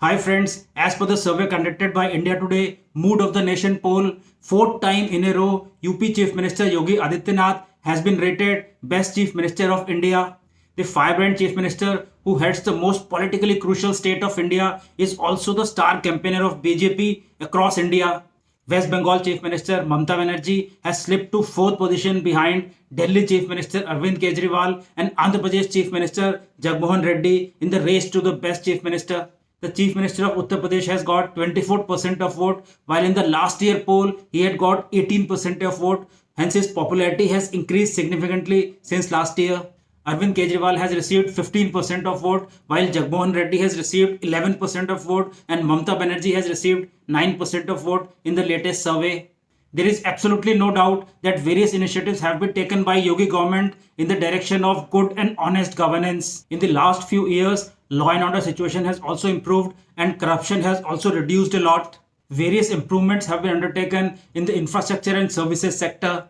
Hi friends, as per the survey conducted by India Today, Mood of the Nation poll, fourth time in a row, UP Chief Minister Yogi Adityanath has been rated Best Chief Minister of India. The firebrand Chief Minister who heads the most politically crucial state of India is also the star campaigner of BJP across India. West Bengal Chief Minister Mamata Banerjee has slipped to fourth position behind Delhi Chief Minister Arvind Kejriwal and Andhra Pradesh Chief Minister Jagmohan Reddy in the race to the best Chief Minister. The Chief Minister of Uttar Pradesh has got 24% of vote, while in the last year poll he had got 18% of vote. Hence his popularity has increased significantly since last year. Arvind Kejriwal has received 15% of vote, while Jagmohan Reddy has received 11% of vote and Mamata Banerjee has received 9% of vote in the latest survey. There is absolutely no doubt that various initiatives have been taken by Yogi government in the direction of good and honest governance. In the last few years, law and order situation has also improved and corruption has also reduced a lot. Various improvements have been undertaken in the infrastructure and services sector.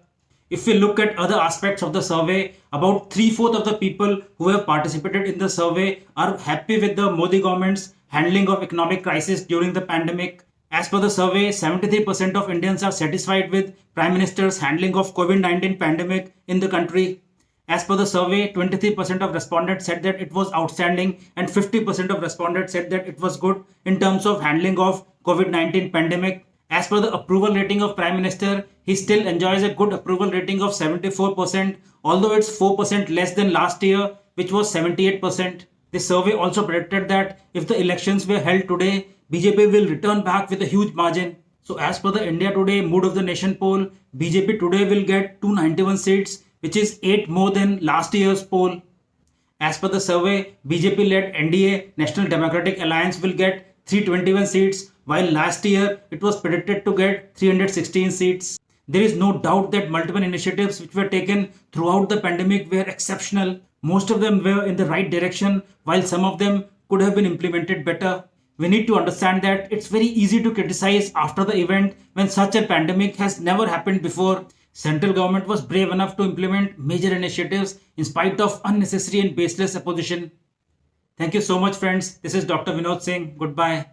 If we look at other aspects of the survey, about three-fourths of the people who have participated in the survey are happy with the Modi government's handling of economic crisis during the pandemic. As per the survey, 73% of Indians are satisfied with Prime Minister's handling of COVID-19 pandemic in the country. As per the survey, 23% of respondents said that it was outstanding and 50% of respondents said that it was good in terms of handling of COVID-19 pandemic. As per the approval rating of Prime Minister, he still enjoys a good approval rating of 74%, although it's 4% less than last year, which was 78%. The survey also predicted that if the elections were held today, BJP will return back with a huge margin. So as per the India Today Mood of the Nation poll, BJP today will get 291 seats, which is 8 more than last year's poll. As per the survey, BJP-led NDA, National Democratic Alliance, will get 321 seats, while last year it was predicted to get 316 seats. There is no doubt that multiple initiatives which were taken throughout the pandemic were exceptional. Most of them were in the right direction, while some of them could have been implemented better. We need to understand that it's very easy to criticize after the event when such a pandemic has never happened before. Central government was brave enough to implement major initiatives in spite of unnecessary and baseless opposition. Thank you so much, friends. This is Dr. Vinod Singh. Goodbye.